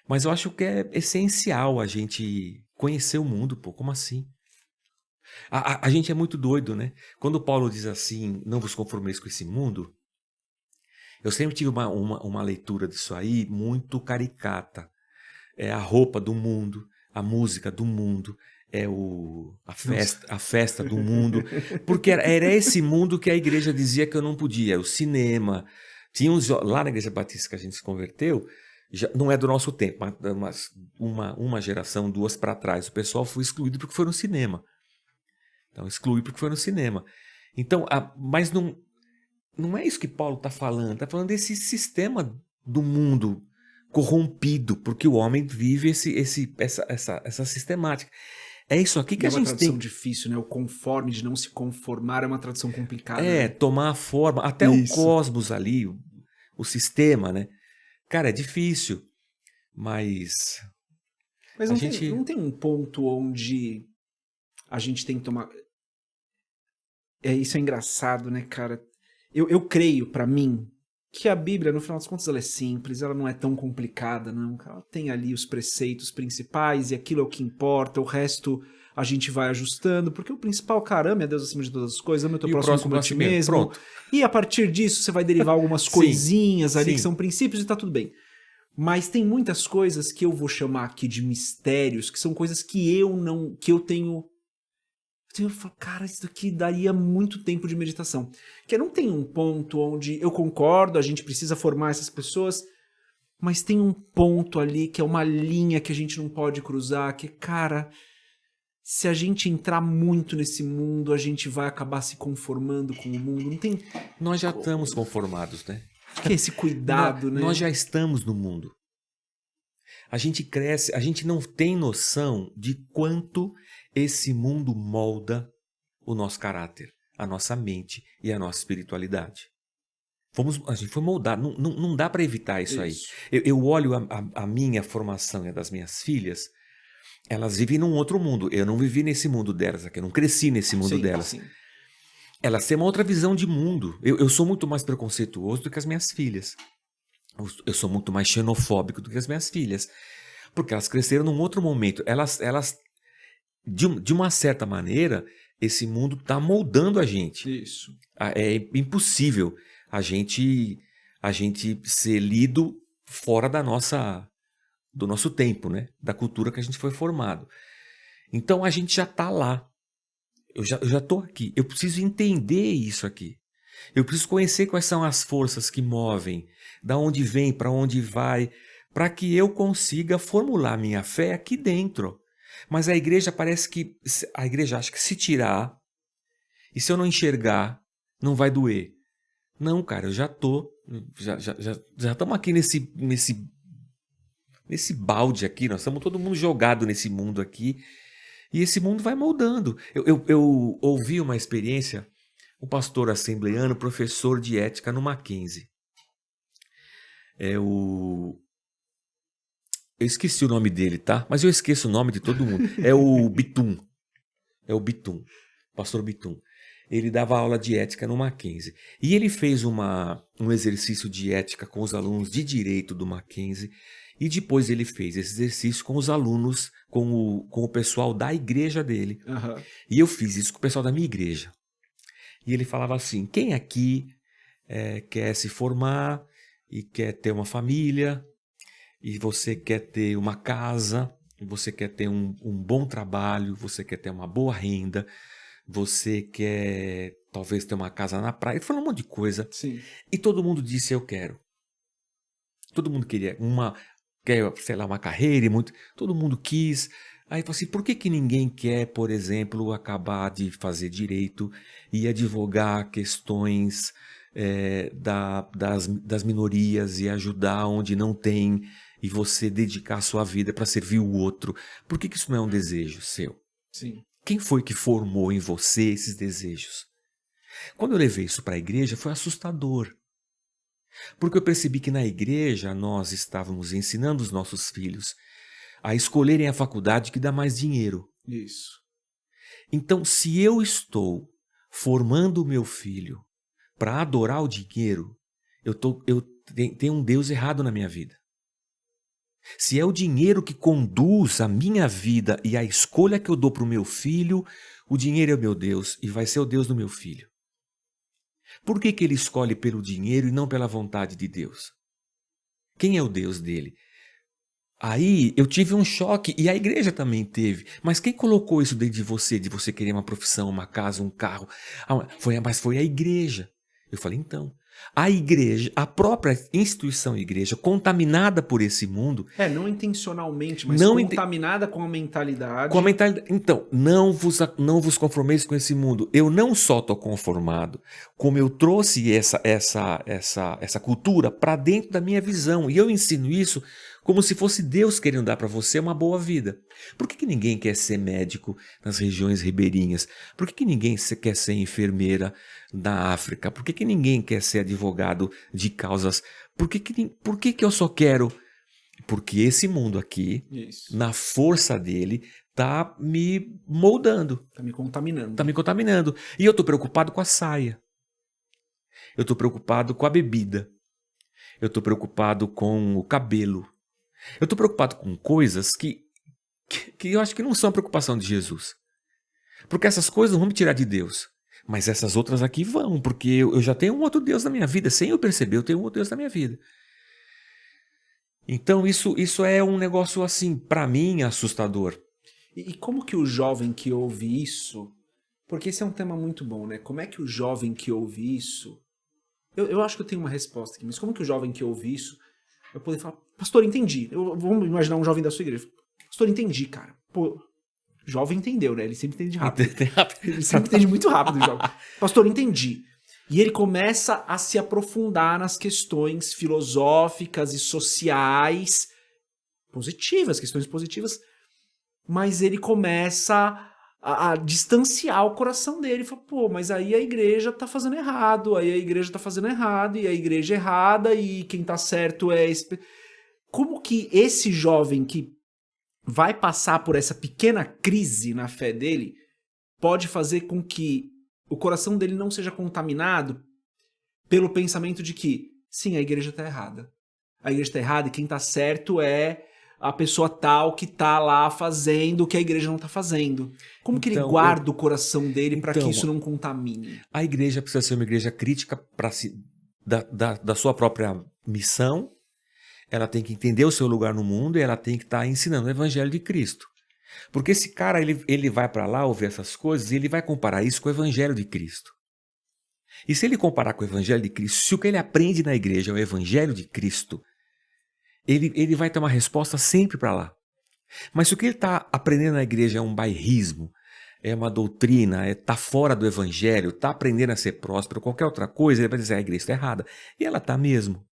Mas eu acho que é essencial a gente conhecer o mundo, pô. Como assim? A gente é muito doido, né? Quando Paulo diz assim, não vos conformeis com esse mundo, eu sempre tive uma leitura disso aí muito caricata. É a roupa do mundo, a música do mundo, Nossa. a festa do mundo. Porque era esse mundo que a igreja dizia que eu não podia. O cinema. Tinha lá na Igreja Batista que a gente se converteu, não é do nosso tempo, mas uma geração, duas para trás, o pessoal foi excluído porque foi no cinema. Então, exclui porque foi no cinema. Então, mas não é isso que Paulo está falando. Está falando desse sistema do mundo corrompido, porque o homem vive essa sistemática. É isso aqui que E a é uma gente tradução tem. difícil, né? O conforme de não se conformar é uma tradução complicada, né? Tomar a forma, até o Isso. cosmos ali, o sistema, né? Cara, é difícil, mas Mas a não gente. tem um ponto onde a gente tem que tomar. Isso é engraçado, né, cara? Eu creio, pra mim, que a Bíblia, no final das contas, ela é simples, ela não é tão complicada, não. Ela tem ali os preceitos principais e aquilo é o que importa, o resto a gente vai ajustando, porque o principal, cara, ame a Deus acima de todas as coisas, ame o teu E o próximo próximo como é a ti assim mesmo. mesmo, Pronto. e a partir disso você vai derivar algumas Sim, coisinhas ali que sim. são princípios e tá tudo bem. Mas tem muitas coisas que eu vou chamar aqui de mistérios, que são coisas que eu não, que eu tenho. Eu falo, cara, isso daqui daria muito tempo de meditação. Que não tem um ponto onde eu concordo, a gente precisa formar essas pessoas, mas tem um ponto ali que é uma linha que a gente não pode cruzar, que, cara, se a gente entrar muito nesse mundo, a gente vai acabar se conformando com o mundo. Não tem Nós já estamos conformados, né? que é esse cuidado, Nós né? já estamos no mundo. A gente cresce, a gente não tem noção de quanto esse mundo molda o nosso caráter, a nossa mente e a nossa espiritualidade. A gente foi moldado, não dá para evitar isso aí. Isso. Eu olho a minha formação e a das minhas filhas, elas vivem num outro mundo. Eu não vivi nesse mundo delas aqui, eu não cresci nesse mundo Sim, delas. sim. Elas têm uma outra visão de mundo. Eu sou muito mais preconceituoso do que as minhas filhas. Eu sou muito mais xenofóbico do que as minhas filhas. Porque elas cresceram num outro momento. Elas de uma certa maneira, esse mundo está moldando a gente. Isso. É impossível a gente ser lido fora do nosso tempo, né? Da cultura que a gente foi formado. Então a gente já está lá. Eu já estou aqui. Eu preciso entender isso aqui. Eu preciso conhecer quais são as forças que movem, da onde vem, para onde vai, para que eu consiga formular minha fé aqui dentro. Mas a igreja parece que a igreja acha que se tirar e se eu não enxergar, não vai doer. Não, cara, eu já estamos aqui nesse balde aqui, nós estamos todo mundo jogado nesse mundo aqui e esse mundo vai moldando. Eu ouvi uma experiência, um pastor assembleano, professor de ética no Mackenzie. Eu esqueci o nome dele, tá? Mas eu esqueço o nome de todo mundo. É o Bitum. É o Bitum. Pastor Bitum. Ele dava aula de ética no Mackenzie. E ele fez um exercício de ética com os alunos de direito do Mackenzie. E depois ele fez esse exercício com os alunos, com o pessoal da igreja dele. Aham. E eu fiz isso com o pessoal da minha igreja. E ele falava assim: quem aqui quer se formar e quer ter uma família, e você quer ter uma casa, e você quer ter um bom trabalho, você quer ter uma boa renda, você quer talvez ter uma casa na praia. Ele falou um monte de coisa. Sim. E todo mundo disse: eu quero. Todo mundo queria quer, sei lá, uma carreira, todo mundo quis. Aí falou assim: por que ninguém quer, por exemplo, acabar de fazer direito e advogar questões das minorias e ajudar onde não tem, e você dedicar a sua vida para servir o outro? Por que isso não é um desejo seu? Sim. Quem foi que formou em você esses desejos? Quando eu levei isso para a igreja, foi assustador. Porque eu percebi que na igreja nós estávamos ensinando os nossos filhos a escolherem a faculdade que dá mais dinheiro. Isso. Então, se eu estou formando o meu filho para adorar o dinheiro, eu tenho um Deus errado na minha vida. Se é o dinheiro que conduz a minha vida e a escolha que eu dou para o meu filho, o dinheiro é o meu Deus e vai ser o Deus do meu filho. Por que que ele escolhe pelo dinheiro e não pela vontade de Deus? Quem é o Deus dele? Aí eu tive um choque e a igreja também teve. Mas quem colocou isso dentro de você querer uma profissão, uma casa, um carro? Mas foi a igreja. Eu falei, então, a igreja, a própria instituição igreja, contaminada por esse mundo. Não intencionalmente, mas não contaminada com a mentalidade. Com a mentalidade. Então, não vos conformeis com esse mundo. Eu não só estou conformado, como eu trouxe essa cultura para dentro da minha visão. E eu ensino isso como se fosse Deus querendo dar para você uma boa vida. Por que ninguém quer ser médico nas regiões ribeirinhas? Por que ninguém quer ser enfermeira na África? Por que ninguém quer ser advogado de causas? Por que eu só quero? Porque esse mundo aqui, na força dele, tá me moldando. Tá me contaminando. Tá me contaminando. E eu tô preocupado com a saia. Eu tô preocupado com a bebida. Eu tô preocupado com o cabelo. Eu tô preocupado com coisas que eu acho que não são a preocupação de Jesus. Porque essas coisas não vão me tirar de Deus. Mas essas outras aqui vão, porque eu já tenho um outro Deus na minha vida. Sem eu perceber, eu tenho um outro Deus na minha vida. Então isso é um negócio assim, para mim, assustador. E como que o jovem que ouve isso... Porque esse é um tema muito bom, né? Como é que o jovem que ouve isso... Eu acho que eu tenho uma resposta aqui, mas como que o jovem que ouve isso vai poder falar, pastor, entendi. Vamos imaginar um jovem da sua igreja. Pastor, entendi, cara. Pô, jovem entendeu, né? Ele sempre entende rápido. Ele sempre entende muito rápido, o jovem. Pastor, entendi. E ele começa a se aprofundar nas questões filosóficas e sociais positivas, questões positivas, mas ele começa a distanciar o coração dele. Fala, pô, mas aí a igreja tá fazendo errado, aí a igreja tá fazendo errado, e a igreja é errada, e quem tá certo é... Como que esse jovem que vai passar por essa pequena crise na fé dele pode fazer com que o coração dele não seja contaminado pelo pensamento de que, sim, a igreja tá errada. A igreja tá errada e quem tá certo é a pessoa tal que tá lá fazendo o que a igreja não tá fazendo. Como que ele guarda o coração dele para que isso não contamine? A igreja precisa ser uma igreja crítica da sua própria missão. Ela tem que entender o seu lugar no mundo e ela tem que estar ensinando o evangelho de Cristo. Porque esse cara, ele vai para lá ouvir essas coisas e ele vai comparar isso com o evangelho de Cristo. E se ele comparar com o evangelho de Cristo, se o que ele aprende na igreja é o evangelho de Cristo, ele vai ter uma resposta sempre para lá. Mas se o que ele está aprendendo na igreja é um bairrismo, é uma doutrina, está fora do evangelho, está aprendendo a ser próspero, qualquer outra coisa, ele vai dizer, a igreja está errada. E ela está mesmo.